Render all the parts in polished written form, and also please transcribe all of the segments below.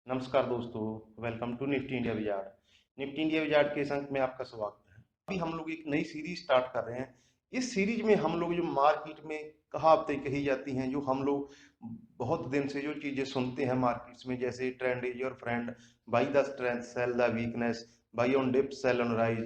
नमस्कार दोस्तों, welcome to Nifty India wizard. Nifty India wizard के इस अंक में आपका स्वागत है। अभी हम लोग एक नई सीरीज स्टार्ट कर रहे हैं। इस सीरीज में हम लोग जो मार्केट में कहावतें कही जाती हैं, जो हम लोग बहुत दिन से जो चीजें सुनते हैं मार्केट्स में, जैसे trend is your friend, buy the strength sell the weakness, buy on dip sell on rise,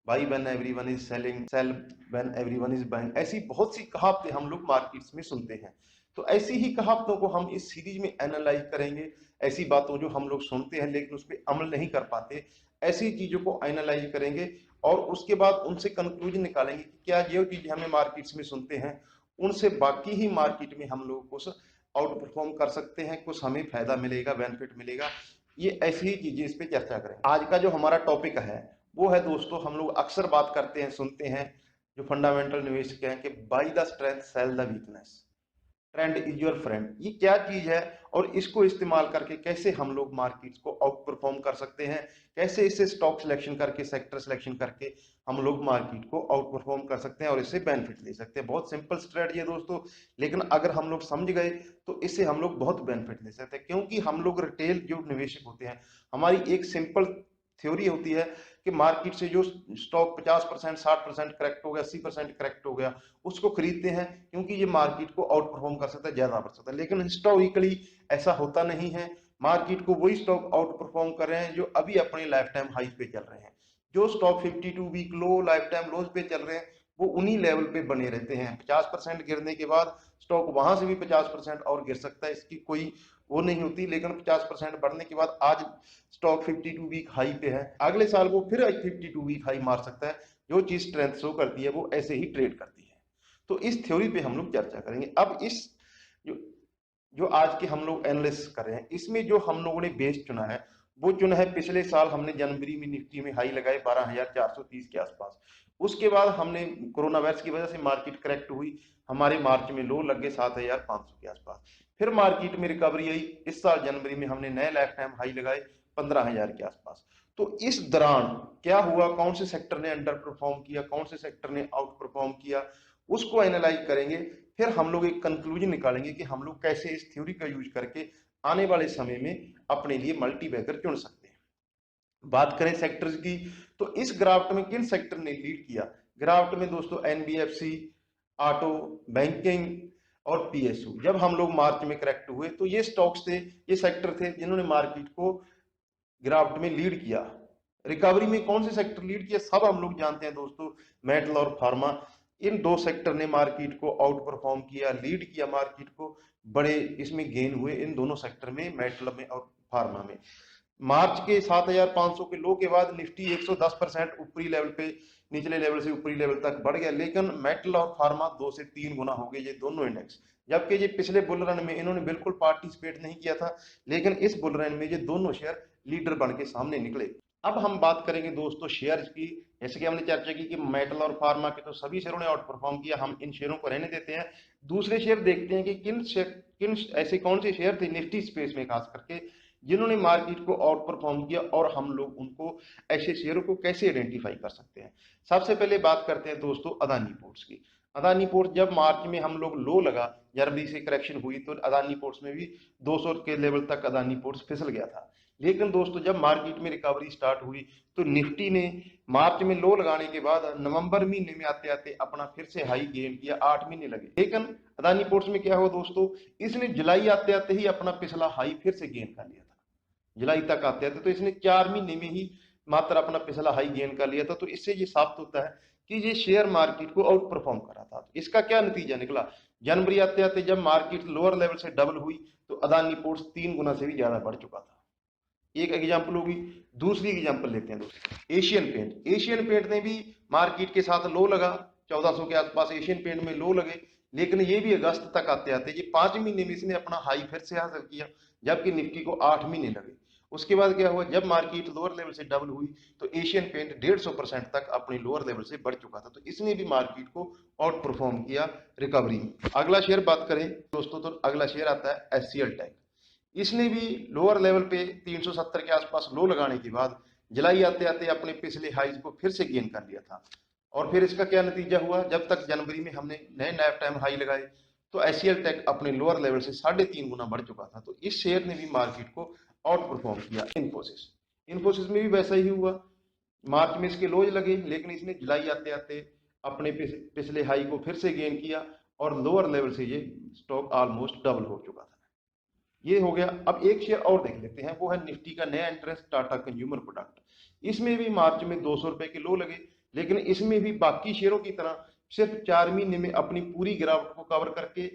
buy when everyone is selling sell when everyone is buying, ऐसी बहुत सी कहावतें हम लोग मार्केट्स में सुनते हैं। तो ऐसी ही कहावतों को हम इस सीरीज में एनालाइज करेंगे। ऐसी बातों जो हम लोग सुनते हैं लेकिन उस पर अमल नहीं कर पाते, ऐसी चीजों को एनालाइज करेंगे और उसके बाद उनसे कंक्लूजन निकालेंगे कि क्या जो चीजें हमें मार्केट्स में सुनते हैं उनसे बाकी ही मार्केट में हम लोग कुछ आउट परफॉर्म कर सकते हैं, कुछ हमें फायदा मिलेगा, बेनिफिट मिलेगा। ये ऐसी ही चीजें इस पे चर्चा करेंगे। आज का जो हमारा टॉपिक है वो है दोस्तों, हम लोग अक्सर बात करते हैं, सुनते हैं, जो फंडामेंटल निवेशक हैं कि buy the strength sell the weakness, trend is your friend. ये क्या चीज है और इसको इस्तेमाल करके कैसे हम लोग मार्केट्स को आउट परफॉर्म कर सकते हैं, कैसे इससे स्टॉक सिलेक्शन करके, सेक्टर सिलेक्शन करके हम लोग मार्केट को आउट परफॉर्म कर सकते हैं और इससे बेनिफिट ले सकते हैं। बहुत सिंपल स्ट्रेटजी है दोस्तों, लेकिन अगर हम लोग समझ गए तो इससे हम लोग बहुत बेनिफिट ले सकते हैं। क्योंकि हम लोग रिटेल जो निवेशक होते हैं, हमारी एक सिंपल थ्योरी होती है कि मार्केट से जो स्टॉक 50%, 60% करेक्ट हो गया, 80% करेक्ट हो गया, उसको खरीदते हैं क्योंकि ये मार्केट को आउट परफॉर्म कर सकता है, ज्यादा बढ़ सकता है। लेकिन हिस्टोरिकली ऐसा होता नहीं है। मार्केट को वही स्टॉक आउट परफॉर्म कर रहे हैं जो अभी अपने लाइफ टाइम हाई पे चल रहे हैं। जो stock 52 week low, lifetime lows पे चल रहे हैं, वो उन्हीं लेवल पे बने रहते हैं। 50% गिरने के बाद स्टॉक वहां से भी 50% और गिर सकता है, इसकी कोई वो नहीं होती। लेकिन 50% बढ़ने के बाद आज स्टॉक 52 वीक हाई पे है, अगले साल वो फिर 52 वीक हाई मार सकता है। जो चीज स्ट्रेंथ शो करती है वो ऐसे ही ट्रेड करती है। तो इस थ्योरी पे हम लोग चर्चा करेंगे। अब इस जो जो आज के हम लोग एनालिसिस कर रहे हैं, इसमें जो हम लोगों ने बेस चुना है वो चुना है, पिछले साल हमने जनवरी में निफ्टी में हाई लगाए 12,430 के आसपास। उसके बाद हमने कोरोना वायरस की वजह से मार्केट करेक्ट हुई, हमारे मार्च में लो लग गए 7,500 के आसपास। फिर मार्केट में रिकवरी आई, इस साल जनवरी में हमने नए लाइफ टाइम हाई लगाए 15,000 के आसपास। तो इस दौरान क्या हुआ, कौन से सेक्टर ने अंडर परफॉर्म किया, कौन से सेक्टर ने आउट परफॉर्म किया, उसको एनालाइज करेंगे। फिर हम लोग एक कंक्लूजन निकालेंगे कि हम लोग कैसे इस थ्योरी का यूज करके आने वाले समय में अपने लिए मल्टी बैगर चुन सकते हैं। बात करें सेक्टर्स की, तो इस ग्राफ्ट में किन सेक्टर ने लीड किया? ग्राफ्ट में दोस्तों एनबीएफसी, ऑटो, बैंकिंग और पीएसयू। जब हम लोग मार्च में करेक्ट हुए तो ये स्टॉक्स थे, ये सेक्टर थे जिन्होंने मार्केट को ग्राफ्ट में लीड किया। रिकवरी में कौन से सेक्टर लीड किया सब हम लोग जानते हैं दोस्तों, मेटल और फार्मा। इन दो सेक्टर ने मार्केट को आउट परफॉर्म किया, लीड किया मार्केट को, बड़े इसमें गेन हुए इन दोनों सेक्टर में, मेटल में और फार्मा में। मार्च के 7,500 के लो के बाद निफ्टी 110% ऊपरी लेवल पे, निचले लेवल से ऊपरी लेवल तक बढ़ गया, लेकिन मेटल और फार्मा 2 से 3 गुना हो गए ये दोनों इंडेक्स। जबकि ये पिछले बुल रन में इन्होंने बिल्कुल पार्टिसिपेट नहीं किया था, लेकिन इस बुल रन में ये दोनों शेयर लीडर बन के सामने निकले। अब हम बात करेंगे दोस्तों शेयर्स की। जैसे कि हमने चर्चा की कि मेटल और फार्मा के तो सभी शेयरों ने आउट परफॉर्म किया, हम इन शेयरों को रहने देते हैं। दूसरे शेयर देखते हैं कि किन ऐसे कौन से शेयर थे निफ्टी स्पेस में खास करके जिन्होंने मार्केट को आउट परफॉर्म किया, और हम लोग उनको, ऐसे शेयरों को कैसे आइडेंटिफाई कर सकते हैं। सबसे पहले बात करते हैं दोस्तों अदानी पोर्ट्स की। अदानी पोर्ट्स जब मार्च में हम लोग लो लगा, जनवरी से करेक्शन हुई, तो अदानी पोर्ट्स में भी 200 के लेवल तक अदानी पोर्ट्स फिसल गया था। लेकिन दोस्तों जब मार्केट में रिकवरी स्टार्ट हुई तो निफ्टी ने मार्च में लो लगाने के बाद नवंबर महीने में आते आते अपना फिर से हाई गेन किया, 8 महीने लगे। लेकिन अदानी पोर्ट्स में क्या हुआ दोस्तों, इसने जुलाई आते आते ही अपना पिछला हाई फिर से गेन कर लिया था। जुलाई तक आते आते तो इसने 4 महीने में ही मात्र अपना पिछला हाई गेन कर लिया था। तो इससे ये साबित होता है कि ये शेयर मार्केट को आउट परफॉर्म कर रहा था। तो इसका क्या नतीजा निकला, जनवरी आते आते जब मार्केट लोअर लेवल से डबल हुई तो अदानी पोर्ट्स 3 गुना से भी ज्यादा बढ़ चुका था। एक एग्जांपल होगी। दूसरी एग्जांपल लेते हैं दोस्तों, एशियन पेंट। एशियन पेंट ने भी मार्केट के साथ लो लगा, 1400 के आसपास एशियन पेंट में लो लगे, लेकिन ये भी अगस्त तक आते आते ये 5 महीने में इसने अपना हाई फिर से हासिल किया, जबकि निफ्टी को 8 महीने लगे। उसके बाद क्या हुआ, जब मार्केट लोअर लेवल से डबल हुई तो एशियन पेंट 150% तक अपनी लोअर लेवल से बढ़ चुका था। तो इसने भी मार्केट को आउट परफॉर्म किया रिकवरी में। अगला शेयर बात करें दोस्तों, तो अगला शेयर आता है एचसीएल टेक। इसने भी लोअर लेवल पे 370 के आसपास लो लगाने के बाद जुलाई आते आते अपने पिछले हाइज को फिर से गेन कर लिया था। और फिर इसका क्या नतीजा हुआ, जब तक जनवरी में हमने नए लाइफ टाइम हाई लगाए तो एचसीएल टेक अपने लोअर लेवल से 3.5 गुना बढ़ चुका था। तो इस शेयर ने भी मार्केट को आउट परफॉर्म किया इन्फोसिस। इन्फोसिस में भी वैसा ही हुआ, मार्च में इसके लोज लगे, लेकिन इसने जुलाई आते आते अपने पिछले हाई को फिर से गेन किया और लोअर लेवल से ये स्टॉक ऑलमोस्ट डबल हो चुका था। ये हो गया। अब एक शेयर और देख लेते हैं, वो है निफ्टी का नया इंटरेस्ट टाटा कंज्यूमर प्रोडक्ट। इसमें भी मार्च में 200 रुपए के लो लगे, लेकिन इसमें भी बाकी शेयरों की तरह सिर्फ 4 महीने में अपनी पूरी गिरावट को कवर करके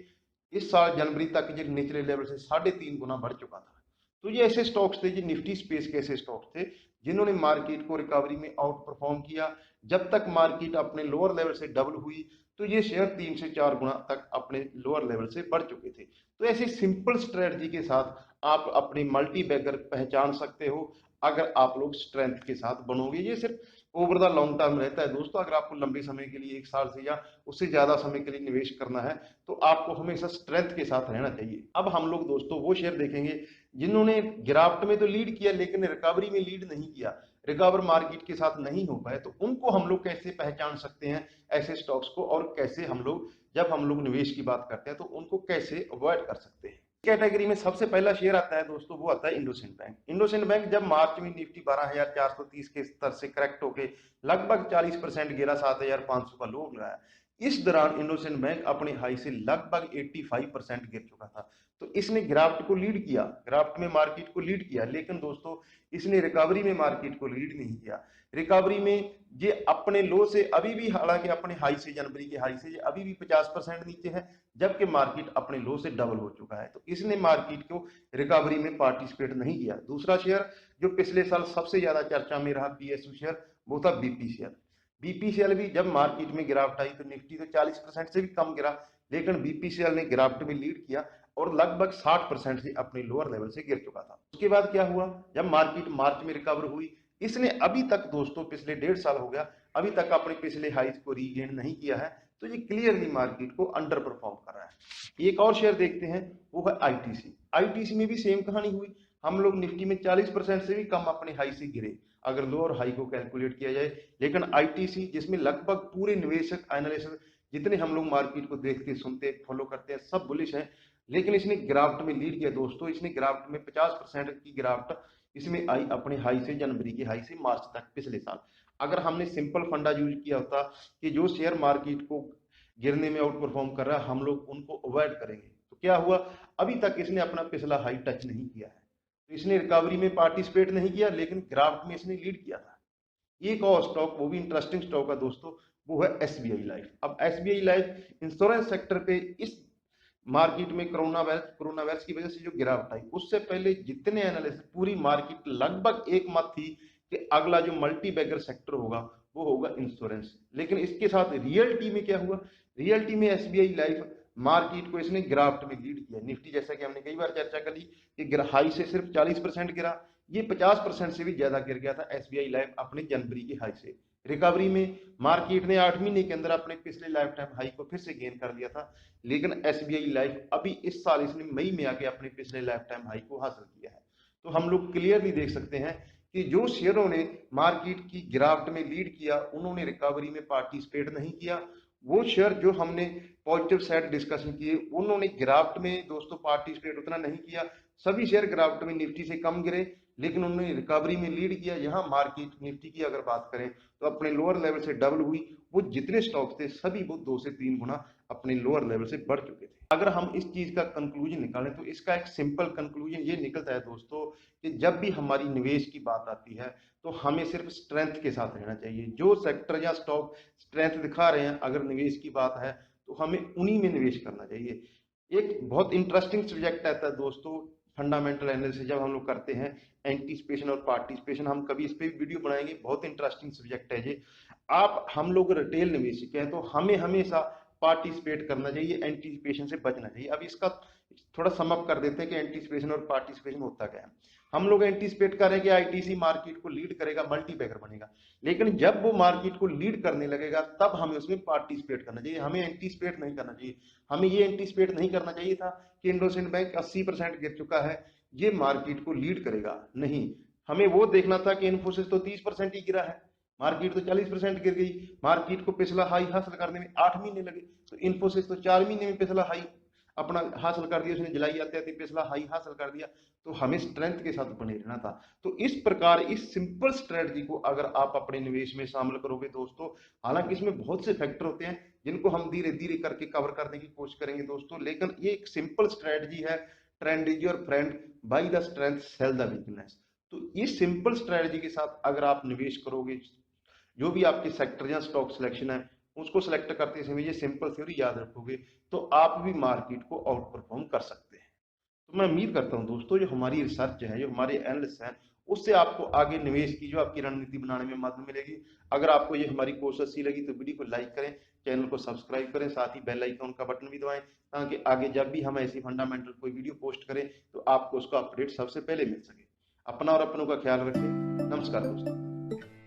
इस साल जनवरी तक ये निचले लेवल से 3.5 गुना बढ़ चुका था। तो ये ऐसे स्टॉक्स थे, ये निफ्टी स्पेस के ऐसे स्टॉक्स थे जिन्होंने मार्केट को रिकवरी में आउट परफॉर्म किया। जब तक मार्केट अपने लोअर लेवल से डबल हुई तो ये शेयर 3 से 4 गुना तक अपने लोअर लेवल से बढ़ चुके थे। तो ऐसी सिंपल स्ट्रेटजी के साथ आप अपनी मल्टी बैगर पहचान सकते हो अगर आप लोग स्ट्रेंथ के साथ बनोगे। ये सिर्फ ओवर द लॉन्ग टर्म रहता है दोस्तों। अगर आपको लंबे समय के लिए 1 साल से या उससे ज्यादा समय के लिए निवेश करना है तो आपको हमेशा स्ट्रेंथ के साथ रहना चाहिए। अब हम लोग दोस्तों वो शेयर देखेंगे जिन्होंने गिरावट में तो लीड किया लेकिन रिकवरी में लीड नहीं किया, रिकवर मार्केट के साथ नहीं हो पाए। तो उनको हम लोग कैसे पहचान सकते हैं ऐसे स्टॉक्स को, और कैसे हम लोग जब हम लोग निवेश की बात करते हैं तो उनको कैसे अवॉइड कर सकते हैं। कैटेगरी में सबसे पहला शेयर आता है दोस्तों, वो आता है इंडोसिंड बैंक। इंडोसिंड बैंक जब मार्च में निफ्टी 12,430 के स्तर से करेक्ट होके लगभग 40% गिरा, 7,500 का लो लगाया। इस दौरान इंडोसिंड बैंक अपने हाई से लगभग 85% गिर चुका था। तो इसने गिरावट को लीड किया, गिरावट में मार्केट को लीड किया, लेकिन दोस्तों इसने रिकवरी में मार्केट को लीड नहीं किया। रिकवरी में ये अपने लो से अभी भी, हालांकि अपने हाई से, जनवरी के हाई से ये अभी भी 50% नीचे है, जबकि मार्केट अपने लो से डबल हो चुका है। तो इसने मार्केट को रिकवरी में पार्टिसिपेट नहीं किया। दूसरा शेयर जो पिछले साल सबसे ज्यादा चर्चा में रहा पीएसयू शेयर, वो था बीपीसीएल। बीपीसीएल भी जब मार्केट में गिरावट आई तो निफ्टी तो 40% से भी कम गिरा, लेकिन बीपीसीएल ने गिरावट में लीड किया और लगभग 60% से अपने लोअर लेवल से गिर चुका था। उसके बाद क्या हुआ, जब मार्केट मार्च में रिकवर हुई, इसने अभी तक दोस्तों पिछले 1.5 साल हो गया, अभी तक अपने पिछले हाइज को रीगेन नहीं किया है। तो ये क्लियरली मार्केट को अंडर परफॉर्म कर रहा है। एक और शेयर देखते हैं, वो है आईटीसी। आईटीसी में भी सेम कहानी हुई। हम लोग निफ्टी में 40% से भी कम अपने हाई से गिरे अगर लो और हाई को कैलकुलेट किया जाए, लेकिन आईटीसी जिसमें लगभग पूरे निवेशक एनालिस्ट जितने हम लोग मार्केट को देखते सुनते फॉलो करते हैं सब बुलिश हैं, लेकिन इसने गिरावट में लीड किया दोस्तों। इसने गिरावट में 50% की गिरावट इसमें आई अपने हाई से, जनवरी के हाई से मार्च तक पिछले साल। अगर हमने सिंपल फंडा यूज किया होता कि जो शेयर मार्केट को गिरने में आउट परफॉर्म कर रहा है हम लोग उनको अवॉइड करेंगे, तो क्या हुआ, अभी तक इसने अपना पिछला हाई टच नहीं किया है। तो इसने रिकवरी में पार्टिसिपेट नहीं किया, लेकिन गिरावट में इसने लीड किया था। एक और स्टॉक, वो भी इंटरेस्टिंग स्टॉक है दोस्तों, वो है एसबीआई लाइफ। अब एसबीआई लाइफ इंश्योरेंस सेक्टर पे इस मार्केट में कोरोना वायरस की वजह से जो गिरावट आई, उससे पहले जितने एनालिस्ट, पूरी मार्केट लगभग एक मत थी कि अगला जो मल्टी बैगर सेक्टर होगा वो होगा इंश्योरेंस। लेकिन इसके साथ रियलिटी में क्या हुआ, रियलिटी में एसबीआई लाइफ मार्केट को इसने गिरावट में लीड किया। निफ्टी जैसा कि हमने कई बार चर्चा कर ली कि हाई से सिर्फ 40% गिरा, ये 50% से भी ज्यादा गिर गया था एसबीआई लाइफ अपने जनवरी के हाई से। रिकवरी में मार्केट ने 8 महीने के अंदर अपने पिछले लाइफ टाइम हाई को फिर से गेन कर लिया था, लेकिन एसबीआई लाइफ अभी इस साल इसने मई में आके अपने पिछले लाइफ टाइम हाई को हासिल किया है। तो हम लोग क्लियरली देख सकते हैं कि जो शेयरों ने मार्केट की गिरावट में लीड किया उन्होंने रिकवरी में पार्टिसिपेट नहीं किया। वो शेयर जो हमने पॉजिटिव साइड डिस्कशन किए उन्होंने गिरावट में दोस्तों पार्टिसिपेट उतना नहीं किया। सभी शेयर गिरावट में निफ्टी से कम गिरे, लेकिन उन्होंने रिकवरी में लीड किया। यहाँ मार्केट निफ्टी की अगर बात करें तो अपने लोअर लेवल से डबल हुई, वो जितने स्टॉक्स थे सभी वो 2 से 3 गुना अपने लोअर लेवल से बढ़ चुके थे। अगर हम इस चीज का कंक्लूजन निकालें तो इसका एक सिंपल कंक्लूजन ये निकलता है दोस्तों कि जब भी हमारी निवेश की बात आती है तो हमें सिर्फ स्ट्रेंथ के साथ रहना चाहिए। जो सेक्टर या स्टॉक स्ट्रेंथ दिखा रहे हैं अगर निवेश की बात है तो हमें उन्हीं में निवेश करना चाहिए। एक बहुत इंटरेस्टिंग सब्जेक्ट आता है दोस्तों फंडामेंटल एनालिसिस जब हम लोग करते हैं, एंटीसिपेशन और पार्टिसिपेशन। हम कभी इस पे वीडियो बनाएंगे, बहुत इंटरेस्टिंग सब्जेक्ट है ये। आप हम लोग रिटेल निवेशक हैं तो हमें हमेशा पार्टिसिपेट करना चाहिए, एंटीसिपेशन से बचना चाहिए। अब इसका थोड़ा समअप कर देते हैं कि एंटीसिपेशन और पार्टिसिपेशन होता क्या है। हम लोग एंटीसिपेट कर रहे हैं कि आईटीसी मार्केट को लीड करेगा, मल्टी बैगर बनेगा, लेकिन जब वो मार्केट को लीड करने लगेगा तब हमें उसमें पार्टिसिपेट करना चाहिए, हमें एंटीसिपेट नहीं करना चाहिए। हमें ये एंटीसिपेट नहीं करना चाहिए था कि इंडोसिंड बैंक 80% गिर चुका है, ये मार्केट को लीड करेगा, नहीं। हमें वो देखना था कि इन्फोसिस तो 30% ही गिरा है, मार्केट तो 40% गिर गई। मार्केट को पिछला हाई हासिल करने में 8 महीने लगे, तो इन्फोसिस तो 4 महीने में पिछला हाई अपना हासिल कर दिया, उसने जुलाई आते आते पिछला हाई हासिल कर दिया, तो हमें स्ट्रेंथ के साथ बने रहना था। तो इस प्रकार इस सिंपल स्ट्रेटजी को अगर आप अपने निवेश में शामिल करोगे दोस्तों, हालांकि इसमें बहुत से फैक्टर होते हैं जिनको हम धीरे धीरे करके कवर करने की कोशिश करेंगे दोस्तों, लेकिन ये एक सिंपल स्ट्रेटजी है। Trend is your friend, buy the strength sell the weakness. तो इस सिंपल स्ट्रेटजी के साथ अगर आप निवेश करोगे, जो भी आपके सेक्टर या स्टॉक सिलेक्शन है उसको सिलेक्ट करते समय ये सिंपल थ्योरी याद रखोगे, तो आप भी मार्केट को आउट परफॉर्म कर सकते हैं। तो मैं उम्मीद करता हूं दोस्तों, जो हमारी रिसर्च है, जो हमारे एनालिस्ट हैं, उससे आपको आगे निवेश की जो आपकी रणनीति बनाने में मदद मिलेगी। अगर आपको ये हमारी कोशिश अच्छी लगी तो वीडियो को लाइक करें, चैनल को सब्सक्राइब करें, साथ ही बेल आइकन का बटन भी दबाएं, ताकि आगे जब भी हम ऐसी फंडामेंटल कोई वीडियो पोस्ट करें तो आपको उसका अपडेट सबसे पहले मिल सके। अपना और अपनों का ख्याल रखें। नमस्कार दोस्तों।